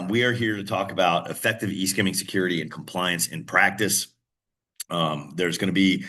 We are here to talk about effective eSkimming security and compliance in practice. There's going to be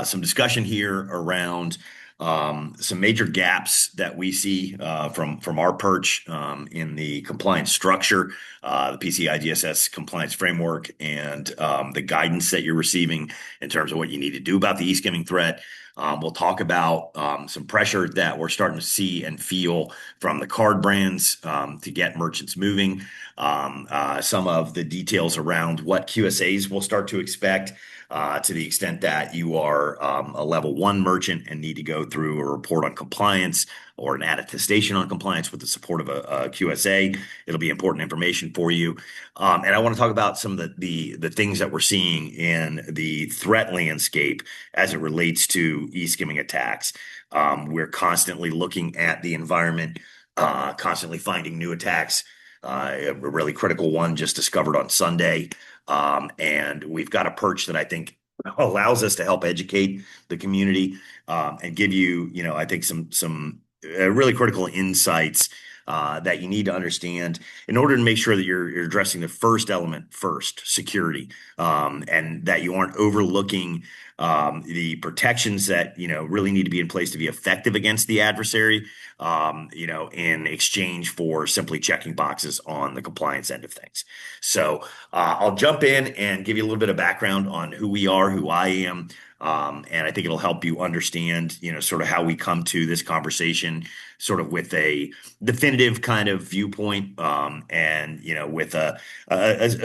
some discussion here around some major gaps that we see from our perch in the compliance structure, the PCI DSS compliance framework, and the guidance that you're receiving in terms of what you need to do about the eSkimming threat. We'll talk about some pressure that we're starting to see and feel from the card brands to get merchants moving. Some of the details around what QSAs will start to expect to the extent that you are a level one merchant and need to go through a report on compliance or an attestation on compliance with the support of a QSA. It'll be important information for you. And I want to talk about some of the things that we're seeing in the threat landscape as it relates to e-skimming attacks. We're constantly looking at the environment, constantly finding new attacks. A really critical one just discovered on Sunday. And we've got a perch that I think allows us to help educate the community and give you, I think some really critical insights that you need to understand in order to make sure that you're addressing the first element first, security, and that you aren't overlooking the protections that really need to be in place to be effective against the adversary, in exchange for simply checking boxes on the compliance end of things. So I'll jump in and give you a little bit of background on who we are, who I am. And I think it'll help you understand, sort of how we come to this conversation, sort of with a definitive kind of viewpoint, and with a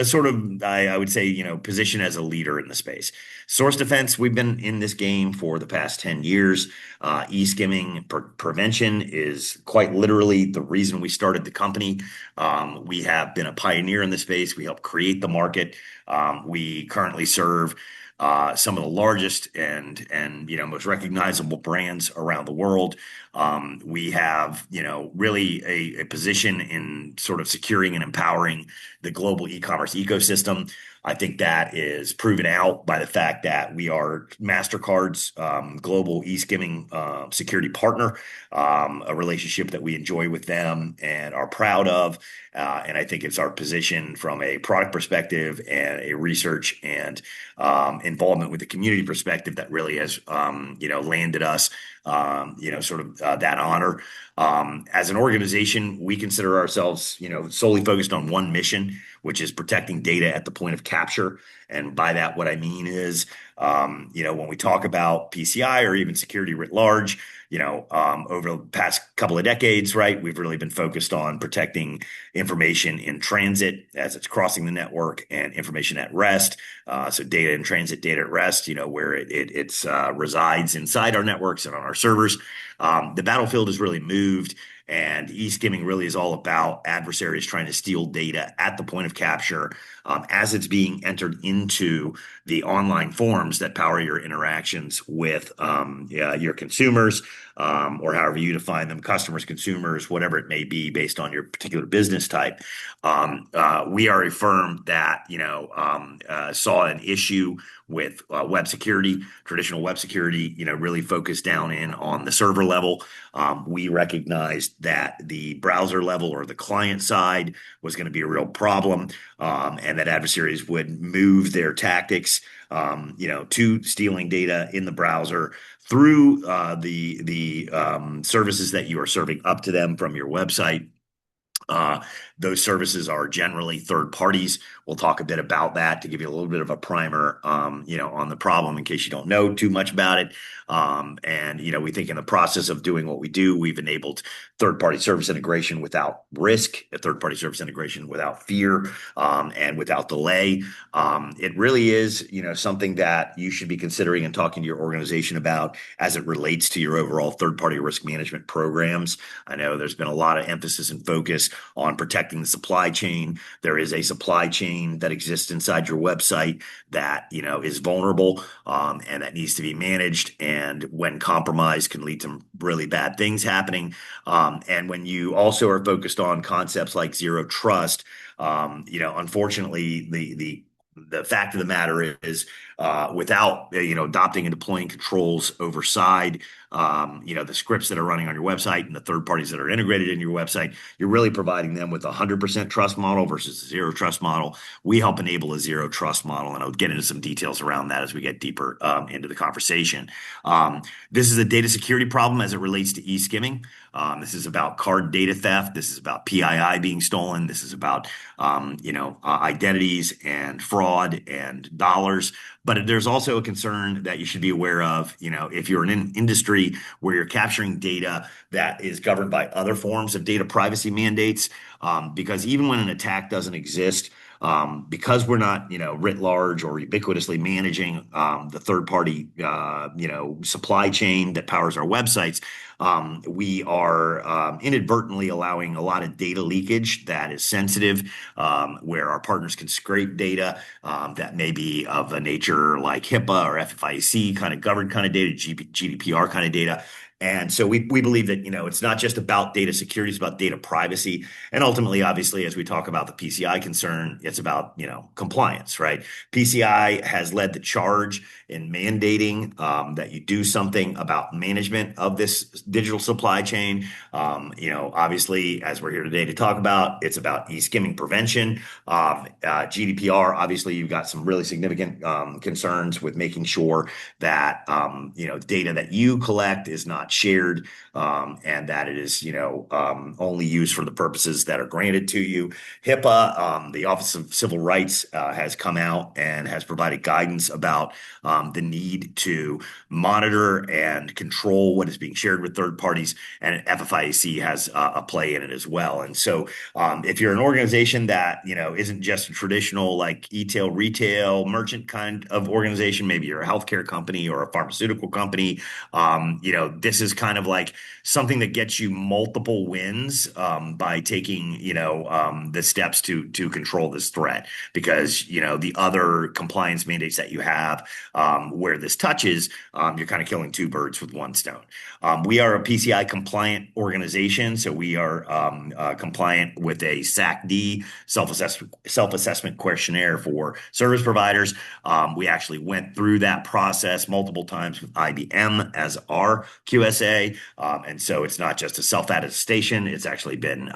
sort of, I would say, position as a leader in the space. Source defense, we've been in this game for the past 10 years. E-skimming prevention is quite literally the reason we started the company. We have been a pioneer in the space. We helped create the market. We currently serve some of the largest and most recognizable brands around the world. We have really a position in sort of securing and empowering the global e-commerce ecosystem. I think that is proven out by the fact that we are MasterCard's global e-skimming security partner, a relationship that we enjoy with them and are proud of. And I think it's our position from a product perspective and a research and involvement with the community perspective that really has, landed us, that honor. As an organization, we consider ourselves, solely focused on one mission, which is protecting data at the point of capture. And by that, what I mean is, when we talk about PCI or even security writ large, over the past couple of decades, right, we've really been focused on protecting information in transit as it's crossing the network and information at rest. So data in transit, data at rest, where it resides inside our networks and on our servers. The battlefield has really moved, and e-skimming really is all about adversaries trying to steal data at the point of capture as it's being entered into the online forms that power your interactions with your consumers, or however you define them, customers, consumers, whatever it may be based on your particular business type. We are a firm that, saw an issue with web security, traditional web security, really focused down in on the server level. We recognized that the browser level or the client side was going to be a real problem, and that adversaries would move their tactics, to stealing data in the browser through the services that you are serving up to them from your website. Those services are generally third parties. We'll talk a bit about that to give you a little bit of a primer, on the problem in case you don't know too much about it. And we think in the process of doing what we do, we've enabled third-party service integration without risk, a third-party service integration without fear, and without delay. It really is, something that you should be considering and talking to your organization about as it relates to your overall third-party risk management programs. I know there's been a lot of emphasis and focus on protecting the supply chain. There is a supply chain that exists inside your website that, is vulnerable, and that needs to be managed. And when compromised can lead to really bad things happening. And when you also are focused on concepts like zero trust, unfortunately, the The fact of the matter is, without adopting and deploying controls overside, the scripts that are running on your website and the third parties that are integrated in your website, you're really providing them with a 100% trust model versus a zero trust model. We help enable a zero trust model, and I'll get into some details around that as we get deeper into the conversation. This is a data security problem as it relates to e-skimming. This is about card data theft. This is about PII being stolen. This is about identities and fraud and dollars. But there's also a concern that you should be aware of, if you're in an industry where you're capturing data that is governed by other forms of data privacy mandates, because even when an attack doesn't exist, because we're not, writ large or ubiquitously managing the third party, supply chain that powers our websites, we are inadvertently allowing a lot of data leakage that is sensitive, where our partners can scrape data that may be of a nature like HIPAA or FFIEC kind of governed kind of data, GDPR kind of data. And so we believe that, it's not just about data security, it's about data privacy. And ultimately, obviously, as we talk about the PCI concern, it's about, compliance, right? PCI has led the charge in mandating that you do something about management of this digital supply chain. Obviously, as we're here today to talk about, it's about e-skimming prevention. GDPR, obviously, you've got some really significant concerns with making sure that, data that you collect is not shared, and that it is, only used for the purposes that are granted to you. HIPAA, the Office of Civil Rights, has come out and has provided guidance about the need to monitor and control what is being shared with third parties, and FFIEC has a play in it as well. And so, if you're an organization that isn't just a traditional like e-tail retail merchant kind of organization, maybe you're a healthcare company or a pharmaceutical company, this is kind of like something that gets you multiple wins by taking the steps to control this threat, because the other compliance mandates that you have where this touches, you're kind of killing two birds with one stone. We are a PCI compliant organization, so we are compliant with a SAC-D self-assessment questionnaire for service providers. We actually went through that process multiple times with IBM as our QSA, and so it's not just a self-attestation; it's actually been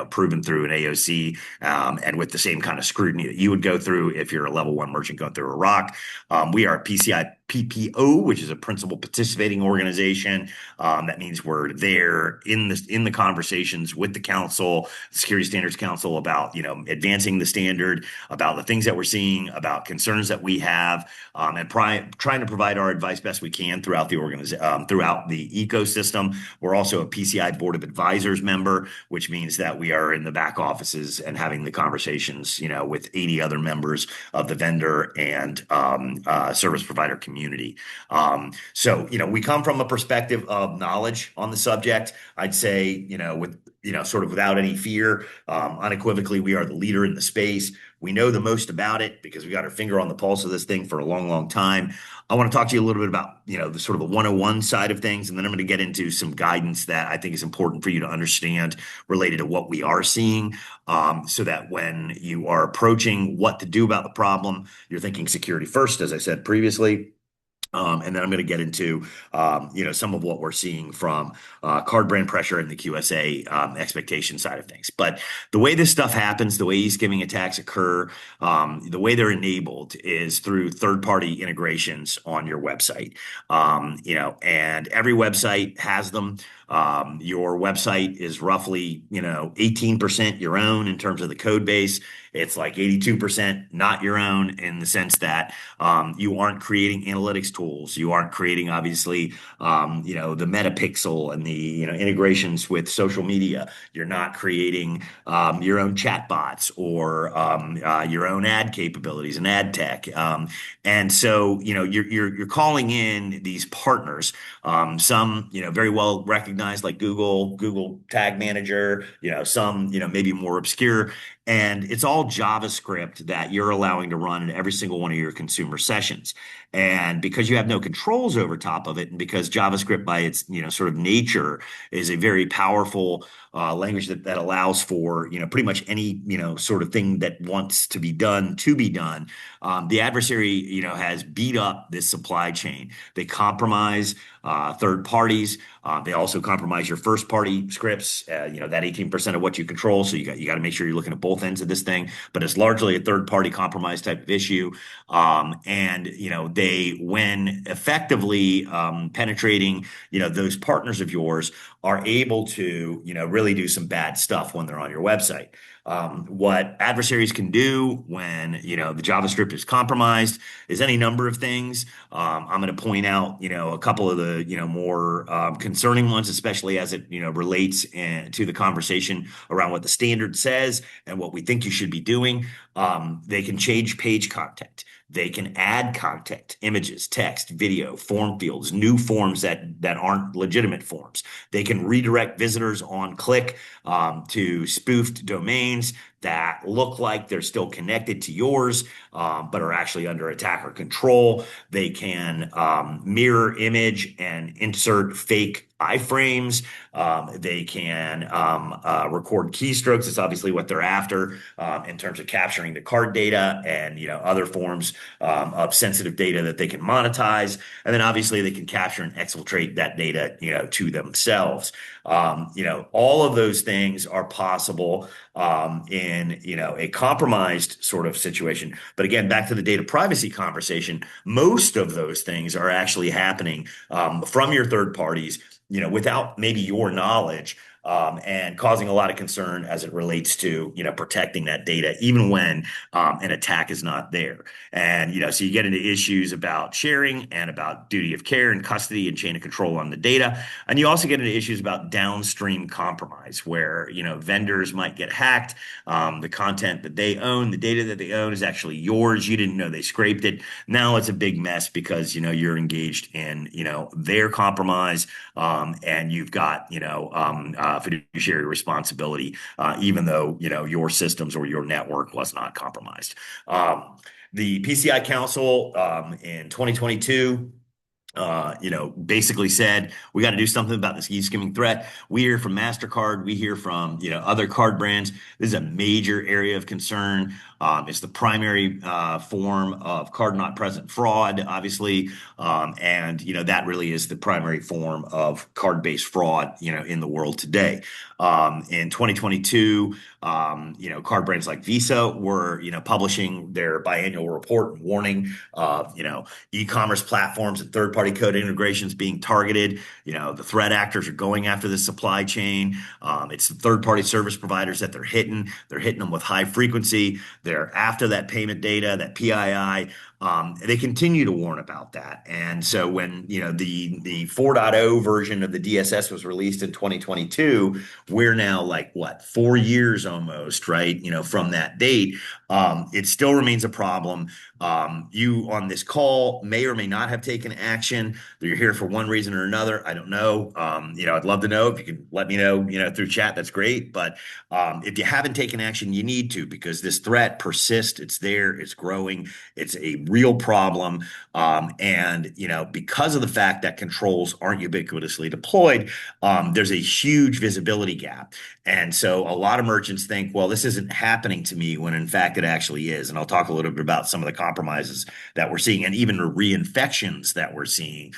proven through an AOC, and with the same kind of scrutiny that you would go through if you're a level one merchant going through a ROC. We are a PCI PPO, which is a principal participating organization. That means we're there in the conversations with the council, the Security Standards Council, about advancing the standard, about the things that we're seeing, about concerns that we have, and trying to provide our advice best we can throughout the throughout the ecosystem. We're also a PCI Board of Advisors member, which means that we are in the back offices and having the conversations, with 80 other members of the vendor and service provider community. So, we come from a perspective of knowledge on the subject. I'd say, with sort of without any fear, unequivocally, we are the leader in the space. We know the most about it because we got our finger on the pulse of this thing for a long, long time. I want to talk to you a little bit about, the sort of the 101 side of things, and then I'm going to get into some guidance that I think is important for you to understand related to what we are seeing, so that when you are approaching what to do about the problem, you're thinking security first, as I said previously. And then I'm going to get into, some of what we're seeing from card brand pressure and the QSA expectation side of things. But the way this stuff happens, the way e-skimming attacks occur, the way they're enabled is through third-party integrations on your website. And every website has them. Your website is roughly, 18% your own in terms of the code base. It's like 82% not your own, in the sense that you aren't creating analytics tools. You aren't creating, obviously, the metapixel and the integrations with social media. You're not creating your own chat bots or your own ad capabilities and ad tech. And so you're calling in these partners. Some very well recognized, like Google Tag Manager. Some maybe more obscure. And it's all JavaScript that you're allowing to run in every single one of your consumer sessions. And because you have no controls over top of it, and because JavaScript by its, sort of nature is a very powerful language that allows for, pretty much any, sort of thing that wants to be done. The adversary, has beat up this supply chain. They compromise third parties. They also compromise your first party scripts, that 18% of what you control. So you got to make sure you're looking at both ends of this thing, but it's largely a third party compromise type of issue. And, when effectively penetrating, those partners of yours are able to, really do some bad stuff when they're on your website. What adversaries can do when, the JavaScript is compromised is any number of things. I'm going to point out, a couple of the, more concerning ones, especially as it, relates to the conversation around what the standard says and what we think you should be doing. They can change page content. They can add content, images, text, video, form fields, new forms that aren't legitimate forms. They can redirect visitors on click to spoofed domains that look like they're still connected to yours, but are actually under attacker control. They can mirror image and insert fake iframes. They can record keystrokes. It's obviously what they're after in terms of capturing the card data and other forms of sensitive data that they can monetize. And then obviously they can capture and exfiltrate that data to themselves. All of those things are possible in a compromised sort of situation. But again, back to the data privacy conversation, most of those things are actually happening from your third parties, without maybe your knowledge, and causing a lot of concern as it relates to, protecting that data, even when an attack is not there. And, so you get into issues about sharing and about duty of care and custody and chain of control on the data. And you also get into issues about downstream compromise, where, vendors might get hacked. The content that they own, the data that they own is actually yours. You didn't know they scraped it. Now it's a big mess because, you're engaged in, their compromise, and you've got, fiduciary responsibility, even though, your systems or your network was not compromised. The PCI Council in 2022 basically said, we got to do something about this eSkimming threat. We hear from MasterCard, we hear from, other card brands. This is a major area of concern. It's the primary form of card not present fraud, obviously. And, that really is the primary form of card-based fraud, in the world today. In 2022, card brands like Visa were, publishing their biannual report warning of, e-commerce platforms and third-party code integrations being targeted. The threat actors are going after the supply chain. It's the third-party service providers that they're hitting. They're hitting them with high frequency. They're after that payment data, that PII. They continue to warn about that. And so when, the 4.0 version of the DSS was released in 2022, we're now like, what, 4 years almost, right? From that date. It still remains a problem. You on this call may or may not have taken action. You're here for one reason or another. I don't know. I'd love to know. If you can let me know, through chat, that's great. But if you haven't taken action, you need to, because this threat persists. It's there. It's growing. It's a real problem. And, because of the fact that controls aren't ubiquitously deployed, there's a huge visibility gap. And so a lot of merchants think, well, this isn't happening to me, when in fact it actually is. And I'll talk a little bit about some of the compromises that we're seeing, and even the reinfections that we're seeing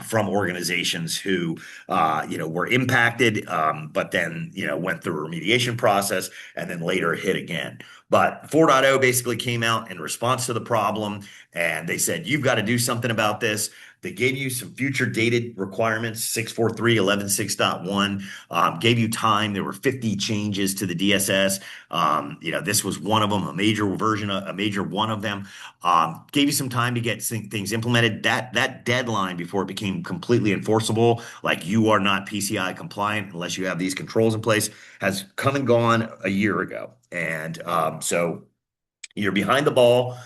from organizations who, were impacted, but then, went through a remediation process and then later hit again. But 4.0 basically came out in response to the problem, and they said, you've got to do something about this. They gave you some future dated requirements, 643.11.6.1, gave you time. There were 50 changes to the DSS. This was one of them, a major one of them. Gave you some time to get things implemented. That deadline before it became completely enforceable, like you are not PCI compliant unless you have these controls in place, has come and gone a year ago. And so you're behind the ball.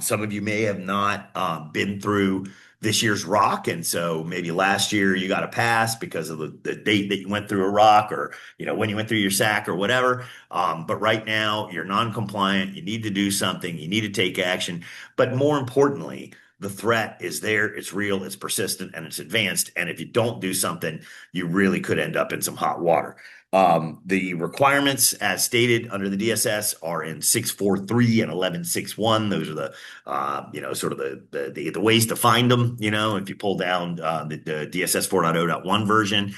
Some of you may have not been through this year's rock. And so maybe last year you got a pass because of the date that you went through a rock, or, when you went through your sack or whatever. But right now you're non-compliant. You need to do something. You need to take action. But more importantly, the threat is there, it's real, it's persistent, and it's advanced. And if you don't do something, you really could end up in some hot water. The requirements, as stated under the DSS, are in 643 and 1161. Those are sort of the ways to find them. If you pull down the DSS 4.0.1 version,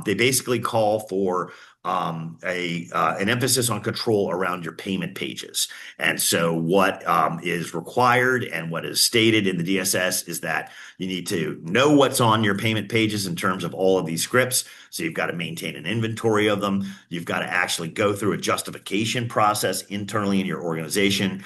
they basically call for an emphasis on control around your payment pages. And so what is required and what is stated in the DSS is that you need to know what's on your payment pages in terms of all of these scripts. So you've got to maintain an inventory of them. You've got to actually go through a justification process internally in your organization.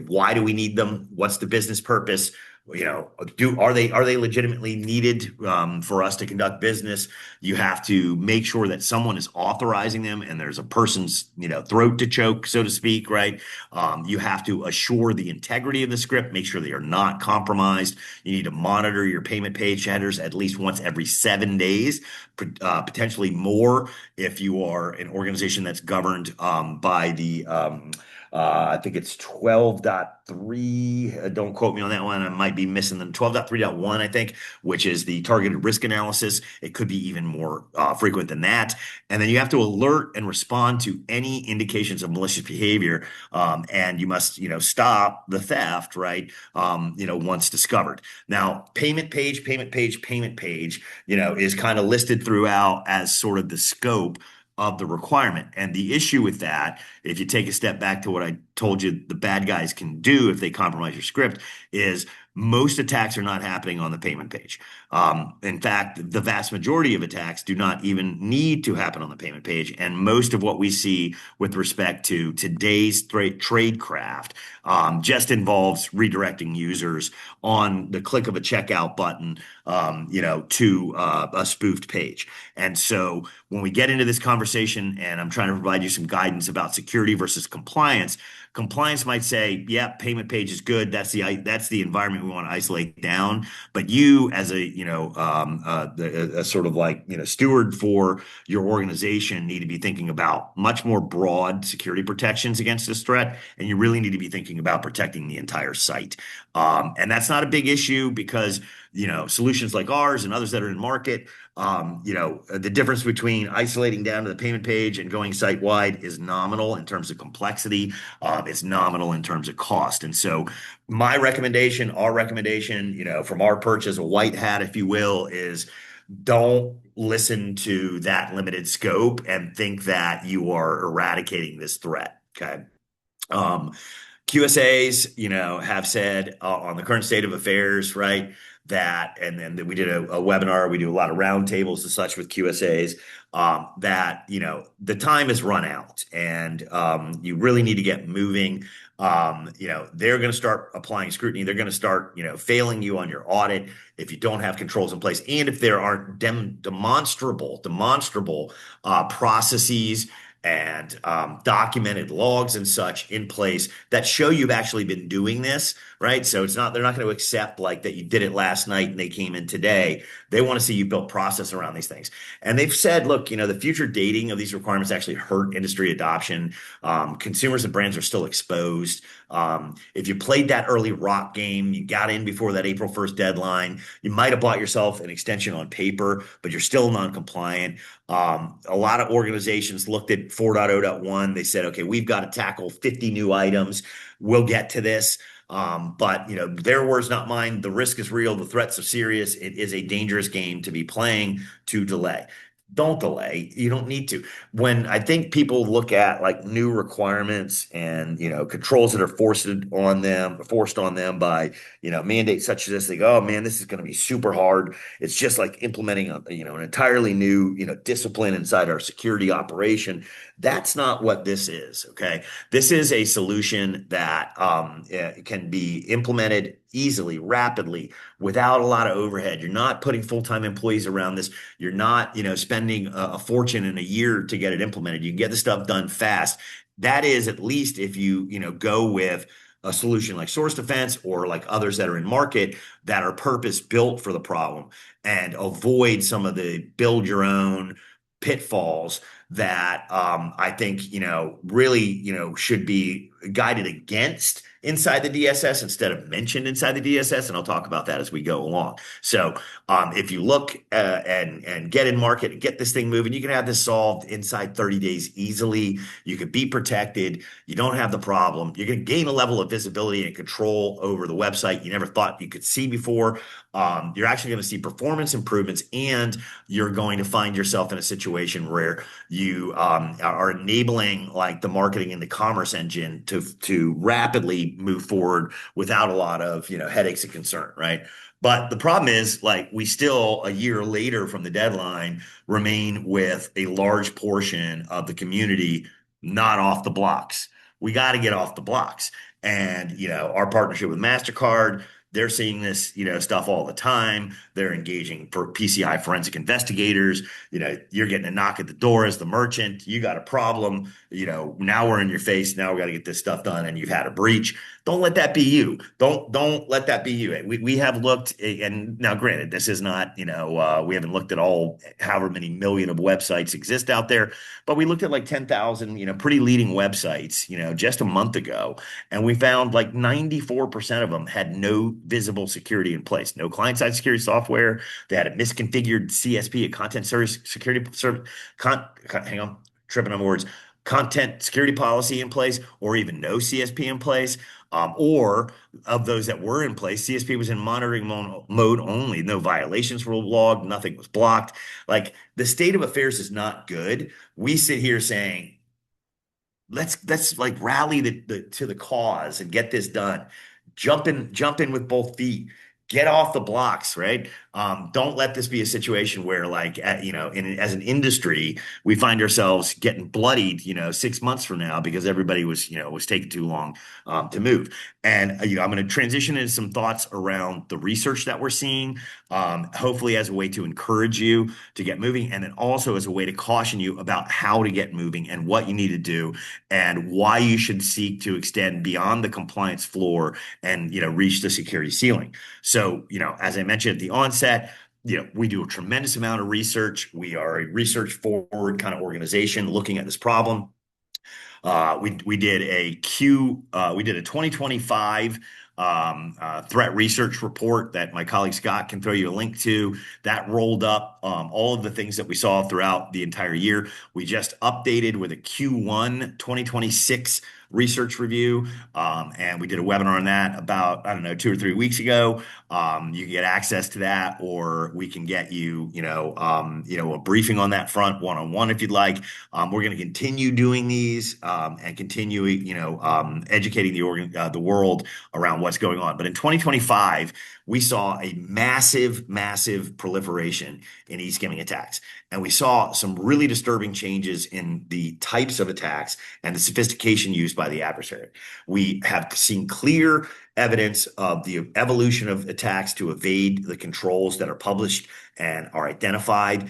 Why do we need them? What's the business purpose? Are they legitimately needed for us to conduct business? You have to make sure that someone is authorizing them and there's a person's throat to choke, so to speak, right? You have to assure the integrity of the script, make sure they are not compromised. You need to monitor your payment page headers at least once every 7 days, potentially more if you are an organization that's governed by the I think it's 12.3. Don't quote me on that one. I might be missing them. 12.3.1, I think, which is the targeted risk analysis. It could be even more frequent than that. And then you have to alert and respond to any indications of malicious behavior. And you must, stop the theft, right? Once discovered. Now, payment page, is kind of listed throughout as sort of the scope of the requirement. And the issue with that, if you take a step back to what I told you the bad guys can do if they compromise your script, is most attacks are not happening on the payment page. In fact, the vast majority of attacks do not even need to happen on the payment page. And most of what we see with respect to today's tradecraft just involves redirecting users on the click of a checkout button, to a spoofed page. And so when we get into this conversation, and I'm trying to provide you some guidance about security versus compliance, compliance might say, yeah, payment page is good. That's the environment we want to isolate down. But you, as a sort of like steward for your organization, need to be thinking about much more broad security protections against this threat, and you really need to be thinking about protecting the entire site. And that's not a big issue because solutions like ours and others that are in market, the difference between isolating down to the payment page and going site wide is nominal in terms of complexity. It's nominal in terms of cost. And so my recommendation, our recommendation, from our perch as a white hat, if you will, is don't listen to that limited scope and think that you are eradicating this threat. Okay. QSAs, have said on the current state of affairs, right, that, and then we did a webinar, we do a lot of roundtables and such with QSAs, that, the time has run out and you really need to get moving. They're going to start applying scrutiny. They're going to start, failing you on your audit if you don't have controls in place. And if there aren't demonstrable processes and documented logs and such in place that show you've actually been doing this, right? So they're not going to accept like that you did it last night and they came in today. They want to see you built process around these things. And they've said, look, the future dating of these requirements actually hurt industry adoption. Consumers and brands are still exposed. If you played that early rock game, you got in before that April 1st deadline, you might have bought yourself an extension on paper, but you're still non-compliant. A lot of organizations looked at 4.0.1. They said, okay, we've got to tackle 50 new items. We'll get to this. But their words, not mine. The risk is real. The threats are serious. It is a dangerous game to be playing to delay. Don't delay. You don't need to. When I think people look at like new requirements and controls that are forced on them by mandates such as this, they go, oh man, this is going to be super hard. It's just like implementing an entirely new discipline inside our security operation. That's not what this is. Okay, this is a solution that can be implemented easily, rapidly, without a lot of overhead. You're not putting full-time employees around this. You're not, spending a fortune in a year to get it implemented. You can get the stuff done fast. That is, at least if you, go with a solution like Source Defense or like others that are in market that are purpose built for the problem and avoid some of the build your own pitfalls that I think, really, should be guided against inside the DSS instead of mentioned inside the DSS. And I'll talk about that as we go along. So if you look and get in market and get this thing moving, you can have this solved inside 30 days easily. You can be protected. You don't have the problem. You're going to gain a level of visibility and control over the website you never thought you could see before. You're actually going to see performance improvements, and you're going to find yourself in a situation where you are enabling like the marketing and the commerce engine to rapidly move forward without a lot of headaches and concern, right? But the problem is, like, we still, a year later from the deadline, remain with a large portion of the community not off the blocks. We got to get off the blocks. And, our partnership with MasterCard, they're seeing this, stuff all the time. They're engaging for PCI forensic investigators. You're getting a knock at the door as the merchant. You got a problem. Now we're in your face. Now we got to get this stuff done, and you've had a breach. Don't let that be you. Don't let that be you. We have looked, and now granted, this is not, we haven't looked at all however many million of websites exist out there, but we looked at like 10,000, pretty leading websites, just a month ago, and we found like 94% of them had no visible security in place, no client-side security software. They had a misconfigured CSP, a content service security service. Hang on, tripping on words. Content security policy in place, or even no CSP in place. Or of those that were in place, CSP was in monitoring mode only. No violations were logged. Nothing was blocked. Like, the state of affairs is not good. We sit here saying, let's like rally to the cause and get this done. Jump in with both feet. Get off the blocks, right? Don't let this be a situation where, like, as an industry, we find ourselves getting bloodied, 6 months from now because everybody was taking too long to move. And I'm going to transition into some thoughts around the research that we're seeing, hopefully as a way to encourage you to get moving, and then also as a way to caution you about how to get moving and what you need to do and why you should seek to extend beyond the compliance floor and reach the security ceiling. So, as I mentioned at the onset, we do a tremendous amount of research. We are a research forward kind of organization looking at this problem. We did a 2025 threat research report that my colleague Scott can throw you a link to, that rolled up all of the things that we saw throughout the entire year. We just updated with a Q1 2026 research review, and we did a webinar on that about, I don't know, 2 or 3 weeks ago. You can get access to that, or we can get you, a briefing on that front one-on-one if you'd like. We're going to continue doing these and continue, educating the world around what's going on. But in 2025, we saw a massive proliferation in eSkimming attacks. And we saw some really disturbing changes in the types of attacks and the sophistication used by the adversary. We have seen clear evidence of the evolution of attacks to evade the controls that are published and are identified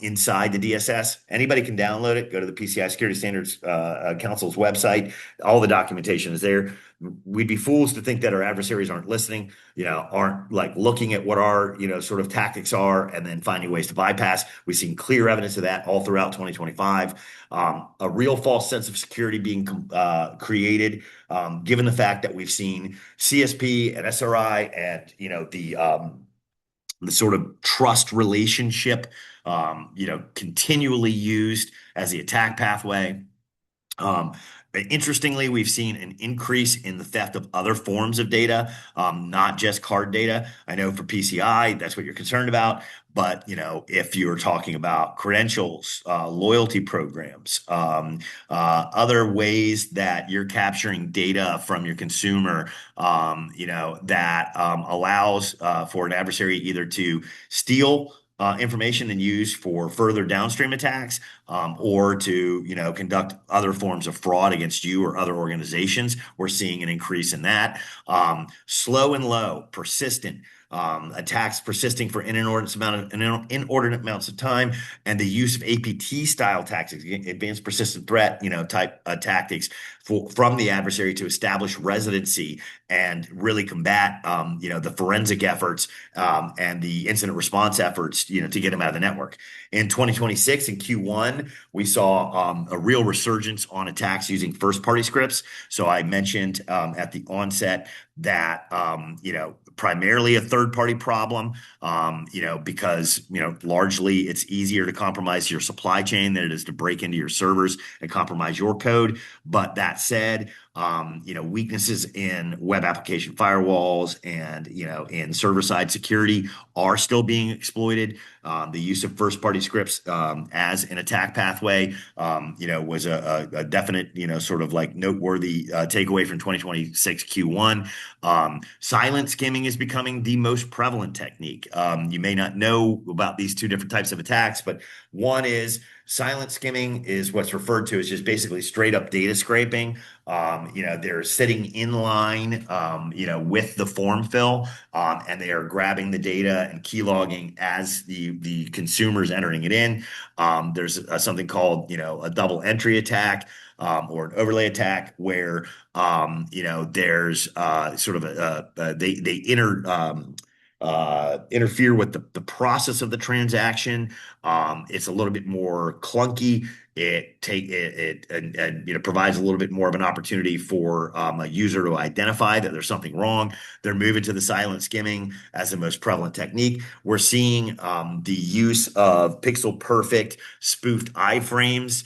inside the DSS. Anybody can download it. Go to the PCI Security Standards Council's website. All the documentation is there. We'd be fools to think that our adversaries aren't listening, aren't like looking at what our, sort of tactics are and then finding ways to bypass. We've seen clear evidence of that all throughout 2025. A real false sense of security being created, given the fact that we've seen CSP and SRI and, the sort of trust relationship, continually used as the attack pathway. Interestingly, we've seen an increase in the theft of other forms of data, not just card data. I know for PCI, that's what you're concerned about. But, if you're talking about credentials, loyalty programs, other ways that you're capturing data from your consumer, that allows for an adversary either to steal information and use for further downstream attacks, or to, conduct other forms of fraud against you or other organizations. We're seeing an increase in that. Slow and low, persistent, attacks persisting for inordinate amounts of time, and the use of APT style tactics, advanced persistent threat, type tactics from the adversary to establish residency and really combat, the forensic efforts and the incident response efforts, to get them out of the network. In 2026, in Q1, we saw a real resurgence on attacks using first-party scripts. So I mentioned at the onset that primarily a third-party problem, because largely it's easier to compromise your supply chain than it is to break into your servers and compromise your code. But that said, weaknesses in web application firewalls and in server-side security are still being exploited. The use of first-party scripts as an attack pathway, was a definite, sort of like noteworthy takeaway from 2026 Q1. Silent skimming is becoming the most prevalent technique. You may not know about these two different types of attacks, but one is silent skimming is what's referred to as just basically straight up data scraping. They're sitting in line, with the form fill, and they are grabbing the data and keylogging as the consumer's entering it in. There's something called, a double entry attack, or an overlay attack where, there's sort of they interfere with the process of the transaction. It's a little bit more clunky. It provides a little bit more of an opportunity for a user to identify that there's something wrong. They're moving to the silent skimming as the most prevalent technique. We're seeing the use of pixel perfect spoofed iframes.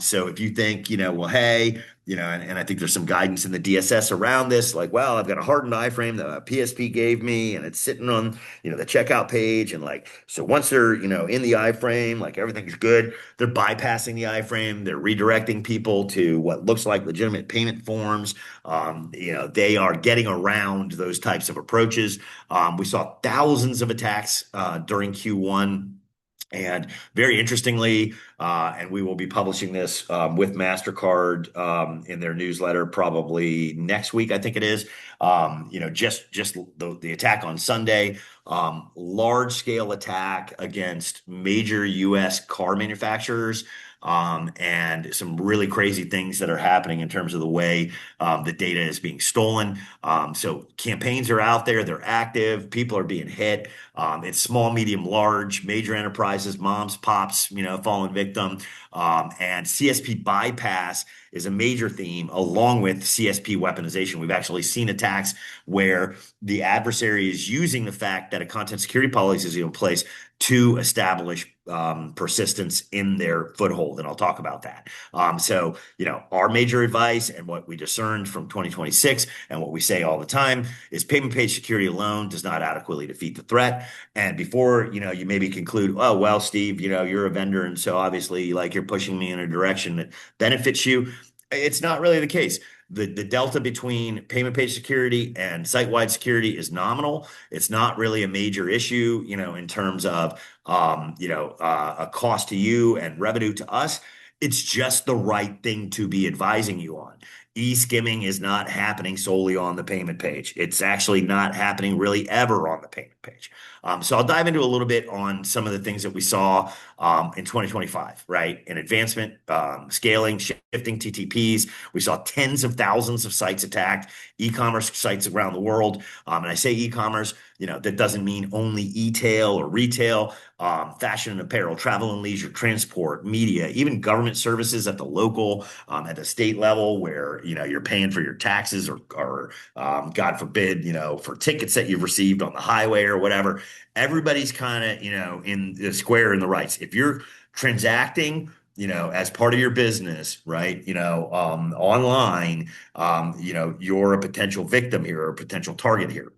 So if you think, well, hey, and I think there's some guidance in the DSS around this, like, well, I've got a hardened iframe that a PSP gave me, and it's sitting on, the checkout page, and like, so once they're, in the iframe, like everything's good, they're bypassing the iframe, they're redirecting people to what looks like legitimate payment forms. They are getting around those types of approaches. We saw thousands of attacks during Q1. And very interestingly, and we will be publishing this with MasterCard in their newsletter probably next week, I think it is. Just the attack on Sunday, large scale attack against major U.S. car manufacturers. And some really crazy things that are happening in terms of the way the data is being stolen. So campaigns are out there, they're active, people are being hit. It's small, medium, large, major enterprises, moms, pops, fallen victim. And CSP bypass is a major theme along with CSP weaponization. We've actually seen attacks where the adversary is using the fact that a content security policy is in place to establish persistence in their foothold. And I'll talk about that. So, our major advice and what we discerned from 2026 and what we say all the time is payment page security alone does not adequately defeat the threat. And before, you maybe conclude, oh, well, Steve, you're a vendor. And so obviously like you're pushing me in a direction that benefits you. It's not really the case. The delta between payment page security and site-wide security is nominal. It's not really a major issue, in terms of, a cost to you and revenue to us. It's just the right thing to be advising you on. E-skimming is not happening solely on the payment page. It's actually not happening really ever on the payment page. So I'll dive into a little bit on some of the things that we saw in 2025, right? In advancement, scaling, shifting TTPs. We saw tens of thousands of sites attacked, e-commerce sites around the world. And I say e-commerce, that doesn't mean only e-tail or retail, fashion and apparel, travel and leisure, transport, media, even government services at the local, at the state level where, you're paying for your taxes or God forbid, for tickets that you've received on the highway or whatever. Everybody's kind of, in the square in the rights. If you're transacting, as part of your business, right, online, you're a potential victim here or a potential target here.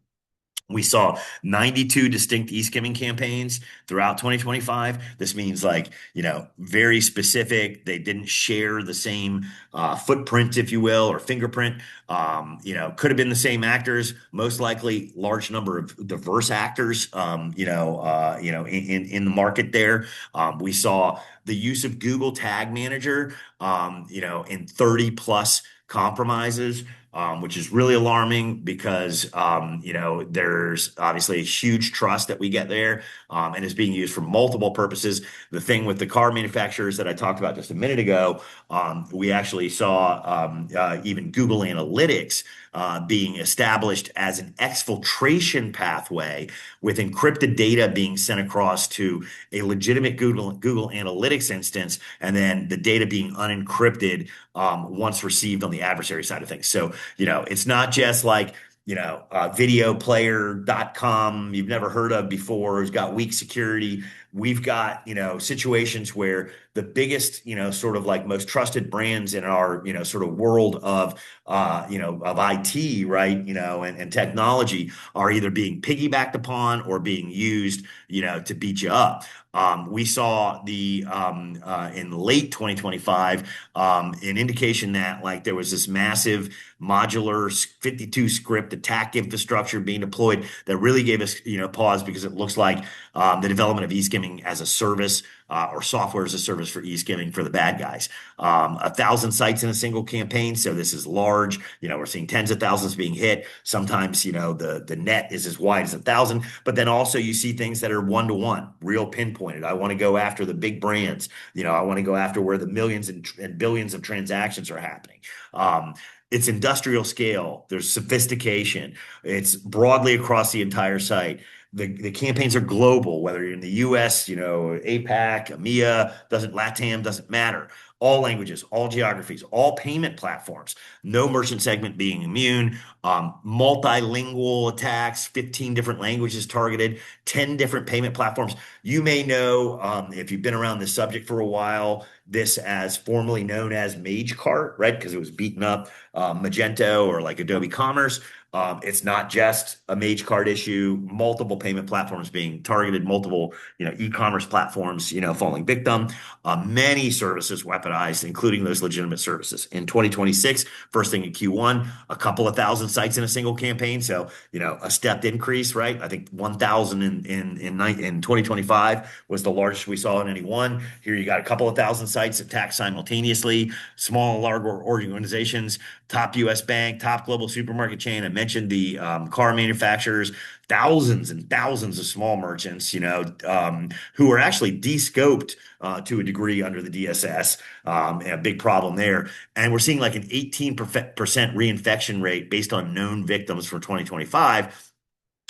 We saw 92 distinct e-skimming campaigns throughout 2025. This means very specific. They didn't share the same footprint, if you will, or fingerprint. Could have been the same actors, most likely large number of diverse actors, in the market there. We saw the use of Google Tag Manager, in 30 plus compromises. which is really alarming because, there's obviously a huge trust that we get there, and it's being used for multiple purposes. The thing with the car manufacturers that I talked about just a minute ago, we actually saw even Google Analytics being established as an exfiltration pathway with encrypted data being sent across to a legitimate Google Analytics instance, and then the data being unencrypted once received on the adversary side of things. So, it's not just like, videoplayer.com you've never heard of before, who's got weak security. We've got, situations where the biggest, sort of like most trusted brands in our, sort of world of IT, right? And technology are either being piggybacked upon or being used, to beat you up. We saw in late 2025 an indication that like there was this massive modular 52 script attack infrastructure being deployed that really gave us pause, because it looks like the development of eSkimming as a service, or software as a service for eSkimming for the bad guys. 1,000 sites in a single campaign, so this is large. We're seeing tens of thousands being hit. Sometimes the net is as wide as 1,000, but then also you see things that are one-to-one, real pinpointed. I want to go after the big brands. I want to go after where the millions and billions of transactions are happening. It's industrial scale. There's sophistication. It's broadly across the entire site. The campaigns are global, whether you're in the US, APAC, EMEA, LATAM, doesn't matter. All languages, all geographies, all payment platforms, no merchant segment being immune, multilingual attacks, 15 different languages targeted, 10 different payment platforms. You may know, if you've been around this subject for a while, this as formerly known as MageCart, right? Because it was beaten up, Magento or like Adobe Commerce. It's not just a MageCart issue, multiple payment platforms being targeted, multiple, e-commerce platforms, falling victim, many services weaponized, including those legitimate services. In 2026, first thing in Q1, a couple of thousand sites in a single campaign. So, a stepped increase, right? I think 1,000 in 2025 was the largest we saw in any one. Here you got a couple of thousand sites attacked simultaneously, small and large organizations, top US bank, top global supermarket chain. I mentioned the car manufacturers, thousands and thousands of small merchants, who are actually de-scoped to a degree under the DSS, and a big problem there. And we're seeing like an 18% reinfection rate based on known victims for 2025,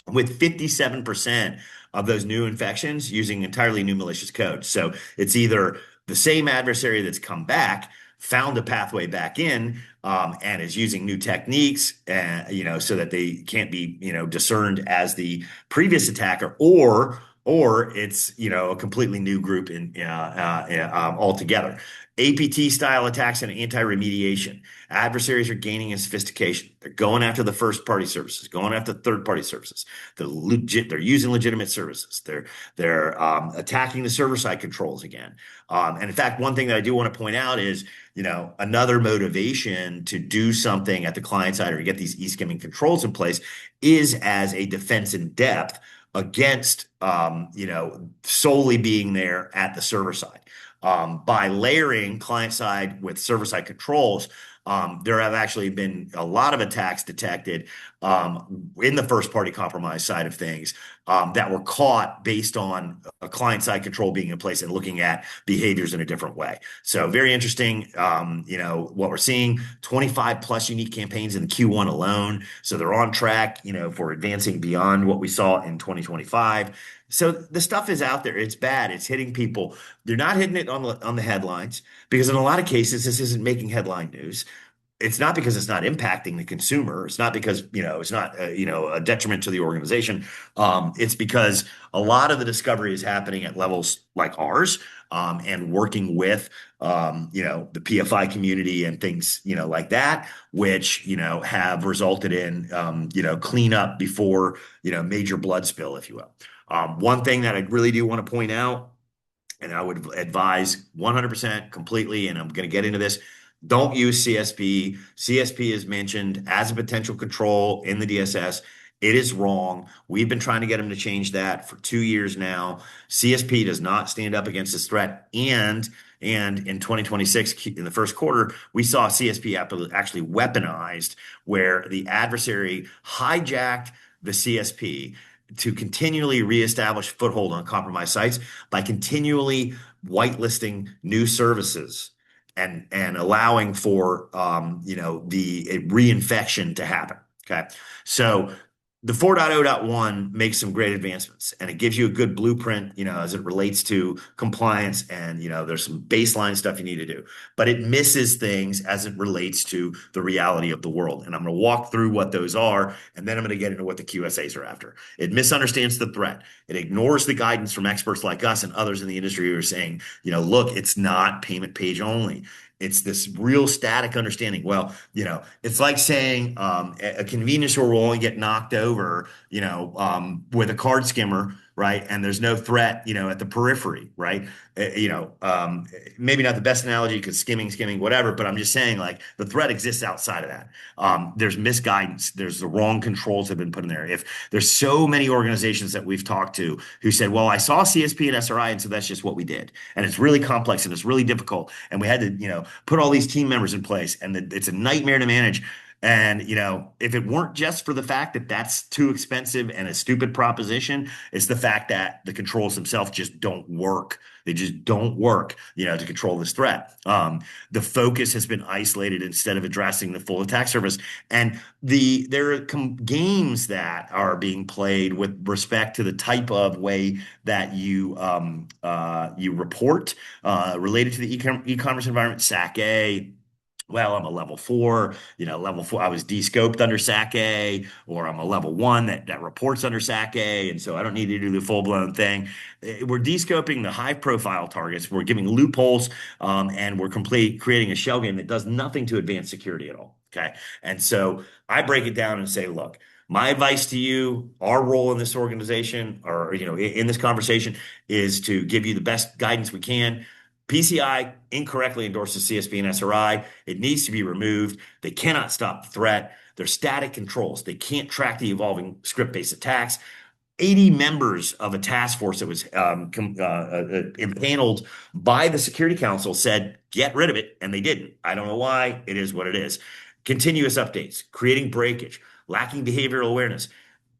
with 57% of those new infections using entirely new malicious code. So it's either the same adversary that's come back, found a pathway back in, and is using new techniques, so that they can't be, discerned as the previous attacker, or it's, a completely new group altogether. APT style attacks and anti-remediation. Adversaries are gaining in sophistication. They're going after the first party services, going after third party services. They're using legitimate services. They're attacking the server side controls again. And in fact, one thing that I do want to point out is, another motivation to do something at the client side or to get these eSkimming controls in place is as a defense in depth against, solely being there at the server side. By layering client side with server side controls, there have actually been a lot of attacks detected in the first party compromise side of things, that were caught based on a client side control being in place and looking at behaviors in a different way. So very interesting. What we're seeing, 25 plus unique campaigns in Q1 alone. So they're on track, for advancing beyond what we saw in 2025. So the stuff is out there. It's bad. It's hitting people. They're not hitting it on the headlines, because in a lot of cases, this isn't making headline news. It's not because it's not impacting the consumer. It's not because, it's not, a detriment to the organization. It's because a lot of the discovery is happening at levels like ours, and working with, the PFI community and things, like that, which, have resulted in, cleanup before, major blood spill, if you will. One thing that I really do want to point out, and I would advise 100% completely, and I'm going to get into this, don't use CSP. CSP is mentioned as a potential control in the DSS. It is wrong. We've been trying to get them to change that for 2 years now. CSP does not stand up against this threat. And And in 2026, in the first quarter, we saw CSP actually weaponized, where the adversary hijacked the CSP to continually reestablish foothold on compromised sites by continually whitelisting new services and allowing for the a reinfection to happen. Okay, so the 4.0.1 makes some great advancements, and it gives you a good blueprint, as it relates to compliance, and there's some baseline stuff you need to do, but it misses things as it relates to the reality of the world. And I'm going to walk through what those are, and then I'm going to get into what the QSAs are after. It misunderstands the threat. It ignores the guidance from experts like us and others in the industry who are saying, look, it's not payment page only. It's this real static understanding. Well, it's like saying a convenience store will only get knocked over, with a card skimmer, right? And there's no threat, at the periphery, right? Maybe not the best analogy because skimming, whatever, but I'm just saying, like, the threat exists outside of that. There's misguidance. There's the wrong controls have been put in there. If there's so many organizations that we've talked to who said, well, I saw CSP and SRI, and so that's just what we did. And it's really complex and it's really difficult. And we had to, put all these team members in place, and it's a nightmare to manage. And, if it weren't just for the fact that that's too expensive and a stupid proposition, it's the fact that the controls themselves just don't work. They just don't work, to control this threat. The focus has been isolated instead of addressing the full attack surface. And there are games that are being played with respect to the type of way that you report related to the e-commerce environment. SAC-A. Well, I'm a level 4, level 4, I was de-scoped under SAC-A, or I'm a level 1 that reports under SAC-A, and so I don't need to do the full-blown thing. We're de-scoping the high-profile targets. We're giving loopholes, and we're creating a shell game that does nothing to advance security at all, okay? And so I break it down and say, look, my advice to you, our role in this organization, or, in this conversation, is to give you the best guidance we can. PCI incorrectly endorses CSP and SRI. It needs to be removed. They cannot stop the threat. They're static controls. They can't track the evolving script-based attacks. 80 members of a task force that was impaneled by the Security Council said, get rid of it, and they didn't. I don't know why. It is what it is. Continuous updates, creating breakage, lacking behavioral awareness.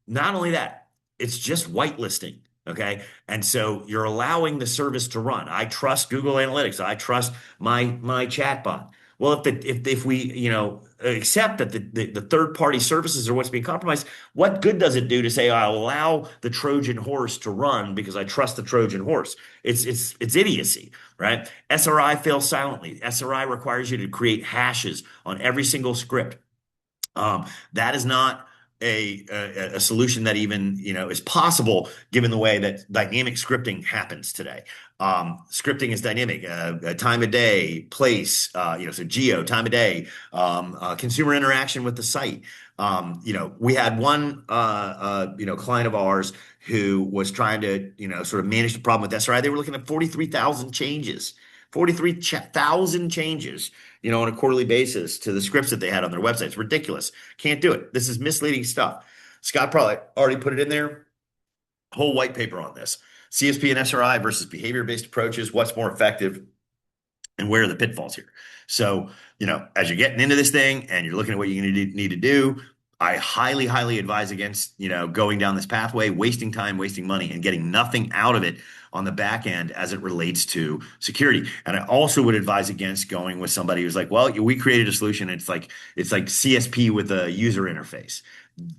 Not only that, it's just whitelisting. Okay. And so you're allowing the service to run. I trust Google Analytics. I trust my chatbot. Well, if we, accept that the third party services are what's being compromised, what good does it do to say, I'll allow the Trojan horse to run because I trust the Trojan horse? It's idiocy, right? SRI fails silently. SRI requires you to create hashes on every single script. That is not a solution that even is possible given the way that dynamic scripting happens today. Scripting is dynamic, time of day, place, so geo, time of day, consumer interaction with the site. We had one client of ours who was trying to sort of manage the problem with SRI. They were looking at 43,000 changes. 43,000 changes, on a quarterly basis to the scripts that they had on their website. It's ridiculous. Can't do it. This is misleading stuff. Scott probably already put it in there. Whole white paper on this. CSP and SRI versus behavior-based approaches. What's more effective? And where are the pitfalls here? So, as you're getting into this thing and you're looking at what you're going to need to do, I highly, highly advise against, going down this pathway, wasting time, wasting money, and getting nothing out of it on the back end as it relates to security. And I also would advise against going with somebody who's like, well, we created a solution. It's like CSP with a user interface.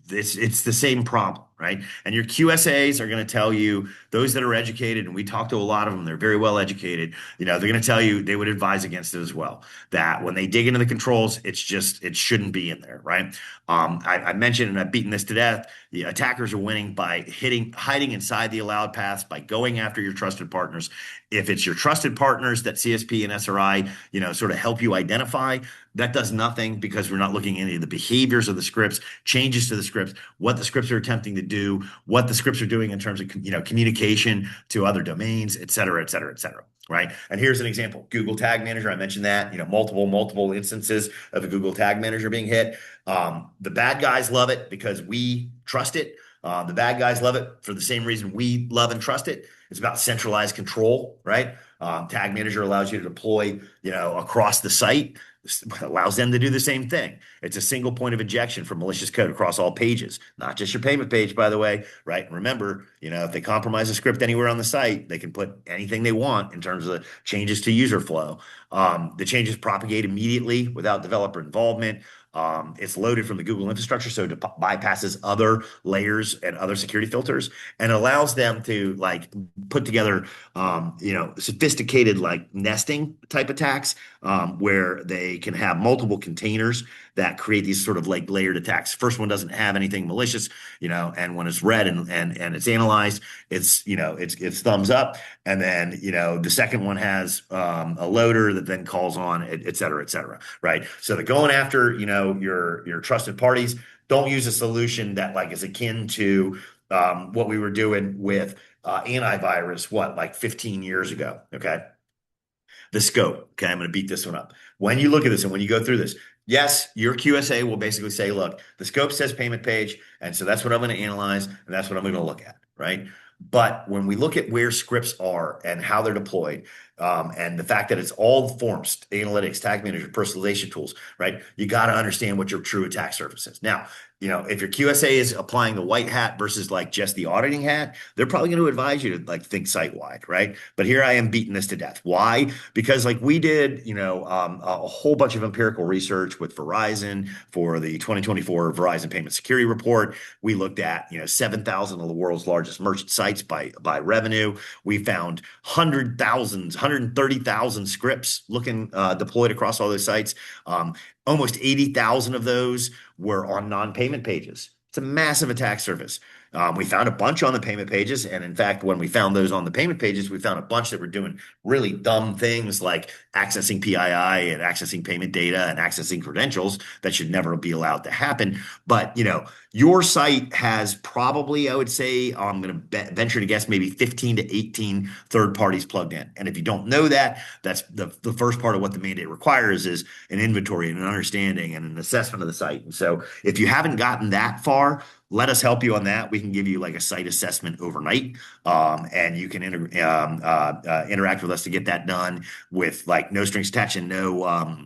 It's the same problem, right? And your QSAs are going to tell you, those that are educated, and we talk to a lot of them, they're very well educated, they're going to tell you, they would advise against it as well, that when they dig into the controls, it shouldn't be in there, right? I mentioned, and I've beaten this to death, the attackers are winning by hiding inside the allowed paths, by going after your trusted partners. If it's your trusted partners that CSP and SRI, sort of help you identify, that does nothing, because we're not looking at any of the behaviors of the scripts, changes to the scripts, what the scripts are attempting to do, what the scripts are doing in terms of communication to other domains, et cetera, et cetera, et cetera. Right. And here's an example. Google Tag Manager. I mentioned that, multiple instances of the Google Tag Manager being hit. The bad guys love it because we trust it. The bad guys love it for the same reason we love and trust it. It's about centralized control, right? Tag Manager allows you to deploy, across the site. Allows them to do the same thing. It's a single point of injection for malicious code across all pages, not just your payment page, by the way, right? And remember, if they compromise a script anywhere on the site, they can put anything they want in terms of changes to user flow. The changes propagate immediately without developer involvement. It's loaded from the Google infrastructure, so it bypasses other layers and other security filters, and allows them to like put together, sophisticated like nesting type attacks, where they can have multiple containers that create these sort of like layered attacks. First one doesn't have anything malicious, and when it's read and it's analyzed, it's thumbs up, and then the second one has a loader that then calls on et cetera, right? So they're going after your trusted parties. Don't use a solution that like is akin to what we were doing with antivirus, like 15 years ago. Okay. The scope. Okay, I'm going to beat this one up. When you look at this and when you go through this, yes, your QSA will basically say, look, the scope says payment page, and so that's what I'm going to analyze, and that's what I'm going to look at, right? But when we look at where scripts are and how they're deployed, and the fact that it's all forms, analytics, tag manager, personalization tools, right? You got to understand what your true attack surface is. Now, if your QSA is applying the white hat versus like just the auditing hat, they're probably going to advise you to like think site wide, right? But here I am beating this to death. Why? Because like we did, a whole bunch of empirical research with Verizon for the 2024 Verizon Payment Security Report. We looked at, 7,000 of the world's largest merchant sites by revenue. We found 130,000 scripts looking deployed across all those sites. Almost 80,000 of those were on non-payment pages. It's a massive attack surface. We found a bunch on the payment pages. And in fact, when we found those on the payment pages, we found a bunch that were doing really dumb things like accessing PII and accessing payment data and accessing credentials that should never be allowed to happen. But, your site has probably, I would say, I'm going to venture to guess maybe 15 to 18 third parties plugged in. And if you don't know that, that's the first part of what the mandate requires is an inventory and an understanding and an assessment of the site. And so if you haven't gotten that far, let us help you on that. We can give you like a site assessment overnight, and you can interact with us to get that done with like no strings attached and no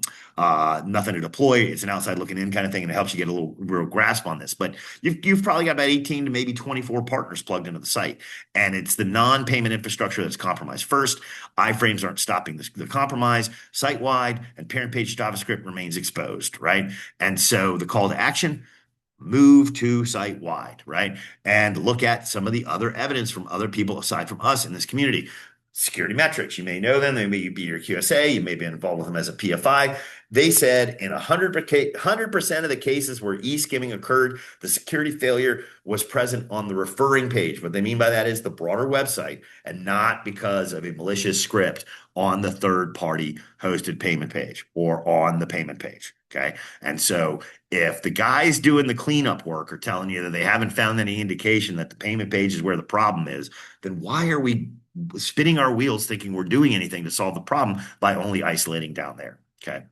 nothing to deploy. It's an outside looking in kind of thing, and it helps you get a little real grasp on this. But you've probably got about 18 to maybe 24 partners plugged into the site, and it's the non-payment infrastructure that's compromised first. Iframes aren't stopping the compromise. Site-wide and parent page JavaScript remains exposed, right? And so the call to action, move to site wide, right? And look at some of the other evidence from other people aside from us in this community. Security metrics, you may know them. They may be your QSA. You may be involved with them as a PFI. They said in 100% of the cases where eSkimming occurred, the security failure was present on the referring page. What they mean by that is the broader website and not because of a malicious script on the third-party hosted payment page or on the payment page. Okay. And so if the guys doing the cleanup work are telling you that they haven't found any indication that the payment page is where the problem is, then why are we spinning our wheels thinking we're doing anything to solve the problem by only isolating down there? Okay.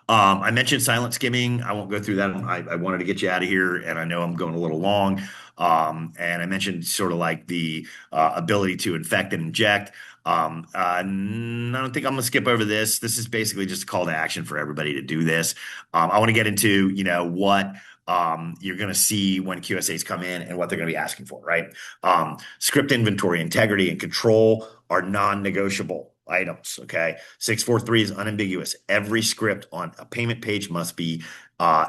I mentioned silent skimming. I won't go through that. I wanted to get you out of here, and I know I'm going a little long. And I mentioned sort of like the ability to infect and inject. I don't think I'm gonna skip over this. This is basically just a call to action for everybody to do this. I want to get into, what you're going to see when QSAs come in and what they're going to be asking for, right? Script inventory, integrity, and control are non-negotiable items, okay? 643 is unambiguous. Every script on a payment page must be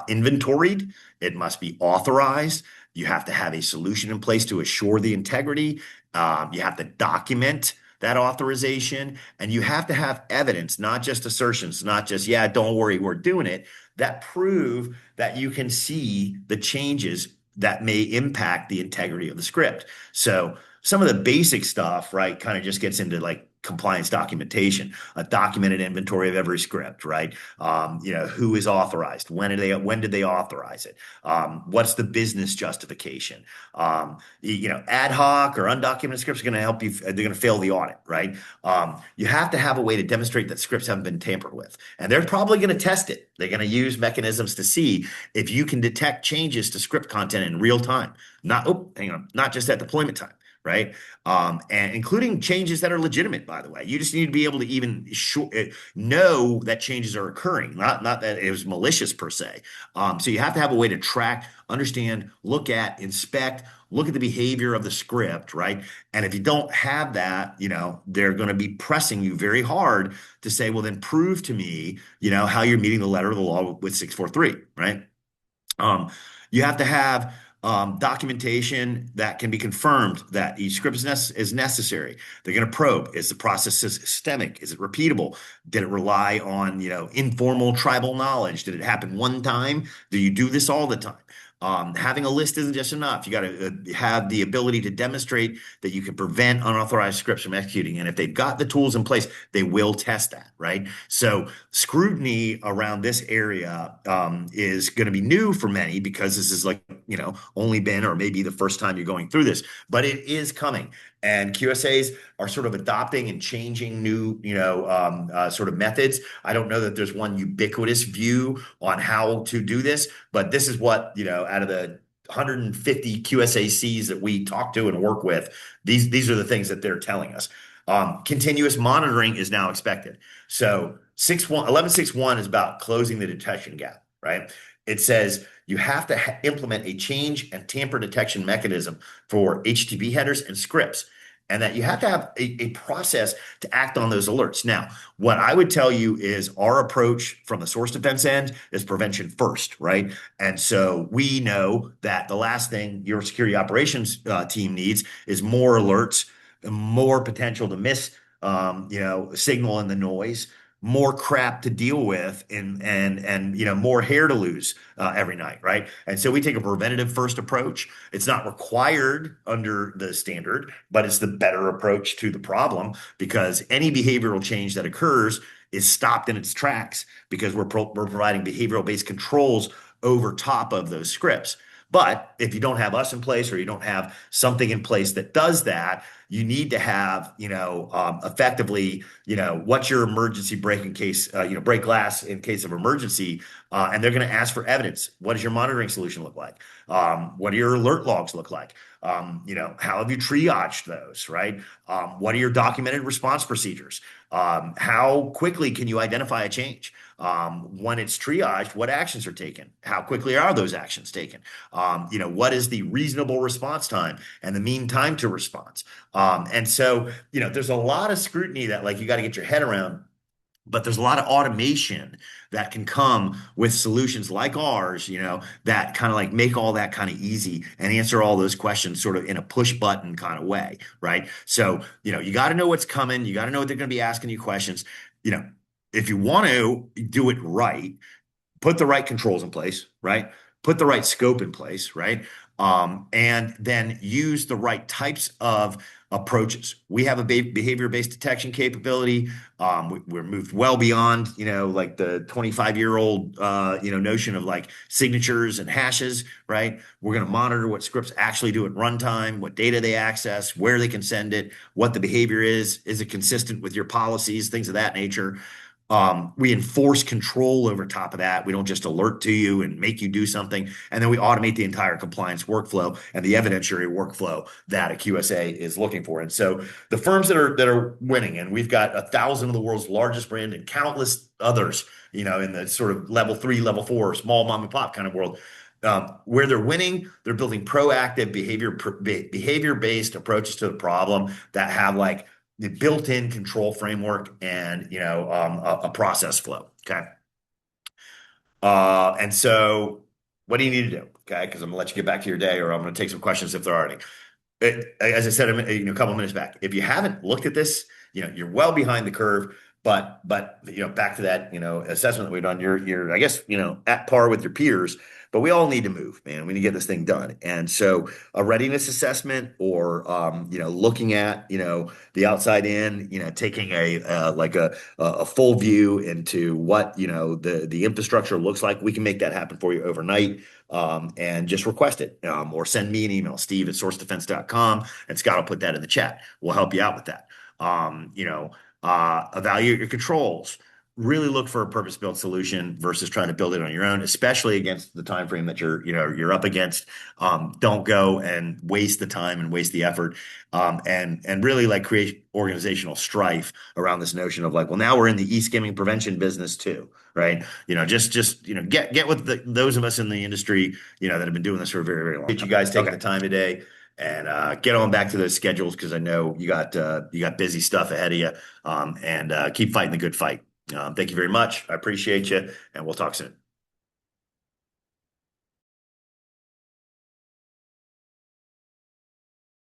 inventoried. It must be authorized. You have to have a solution in place to assure the integrity. You have to document that authorization, and you have to have evidence, not just assertions, not just, yeah, don't worry, we're doing it, that prove that you can see the changes that may impact the integrity of the script. So some of the basic stuff, right, kind of just gets into like compliance documentation, a documented inventory of every script, right? Who is authorized? When did they authorize it? What's the business justification? Ad hoc or undocumented scripts are going to help you. They're going to fail the audit, right? You have to have a way to demonstrate that scripts haven't been tampered with, and they're probably going to test it. They're going to use mechanisms to see if you can detect changes to script content in real time, not just at deployment time, right? And including changes that are legitimate, by the way. You just need to be able to even know that changes are occurring, not that it was malicious per se. So you have to have a way to track, understand, look at, inspect, look at the behavior of the script, right? And if you don't have that, they're going to be pressing you very hard to say, well, then prove to me, how you're meeting the letter of the law with 643, right? You have to have documentation that can be confirmed that each script is necessary. They're going to probe. Is the process systemic? Is it repeatable? Did it rely on, informal tribal knowledge? Did it happen one time? Do you do this all the time? Having a list isn't just enough. You got to have the ability to demonstrate that you can prevent unauthorized scripts from executing. And if they've got the tools in place, they will test that, right? So scrutiny around this area is going to be new for many because this is only been or maybe the first time you're going through this, but it is coming. And QSAs are sort of adopting and changing new, sort of methods. I don't know that there's one ubiquitous view on how to do this, but this is what, out of the 150 QSACs that we talk to and work with, these are the things that they're telling us. Continuous monitoring is now expected. So 1161 is about closing the detection gap, right? It says you have to implement a change and tamper detection mechanism for HTTP headers and scripts, and that you have to have a process to act on those alerts. Now, what I would tell you is our approach from the source defense end is prevention first, right? And so we know that the last thing your security operations team needs is more alerts, more potential to miss, signal in the noise, more crap to deal with, and more hair to lose every night, right? And so we take a preventative first approach. It's not required under the standard, but it's the better approach to the problem, because any behavioral change that occurs is stopped in its tracks because we're providing behavioral-based controls over top of those scripts. But if you don't have us in place, or you don't have something in place that does that, you need to have, effectively, what's your emergency brake in case, break glass in case of emergency. And they're going to ask for evidence. What does your monitoring solution look like? What do your alert logs look like? How have you triaged those, right? What are your documented response procedures? How quickly can you identify a change? When it's triaged, what actions are taken? How quickly are those actions taken? What is the reasonable response time and the mean time to response? And so, there's a lot of scrutiny that you got to get your head around. But there's a lot of automation that can come with solutions like ours, that kind of make all that kind of easy and answer all those questions sort of in a push button kind of way, right? So, you got to know what's coming. You got to know what they're going to be asking you questions. If you want to do it right, put the right controls in place, right? Put the right scope in place, right? And then use the right types of approaches. We have a behavior-based detection capability. We're moved well beyond, the 25-year-old, notion of signatures and hashes, right? We're going to monitor what scripts actually do at runtime, what data they access, where they can send it, what the behavior is it consistent with your policies, things of that nature. We enforce control over top of that. We don't just alert to you and make you do something. And then we automate the entire compliance workflow and the evidentiary workflow that a QSA is looking for. And so the firms that are winning, and we've got 1,000 of the world's largest brand and countless others, in the sort of level 3, level 4, small mom and pop kind of world, where they're winning, they're building proactive behavior-based approaches to the problem that have the built-in control framework and a process flow. Okay. And so what do you need to do? Okay, because I'm gonna let you get back to your day, or I'm gonna take some questions if there are any. As I said a couple of minutes back, if you haven't looked at this, you're well behind the curve. but back to that assessment that we've done. You're I guess at par with your peers, but we all need to move, man. We need to get this thing done. And so a readiness assessment, or looking at the outside in, taking a full view into what the infrastructure looks like. We can make that happen for you overnight. And just request it, or send me an email, steve@sourcedefense.com, and Scott will put that in the chat. We'll help you out with that. Evaluate your controls. Really look for a purpose-built solution versus trying to build it on your own, especially against the time frame that you're up against. Don't go and waste the time and waste the effort, and really like create organizational strife around this notion of like, well, now we're in the e-skimming prevention business too, right? Just get with those of us in the industry that have been doing this for a very, very long time. Appreciate you guys taking the time today, and get on back to those schedules, because I know you got busy stuff ahead of you, and keep fighting the good fight. Thank you very much. I appreciate you, and we'll talk soon.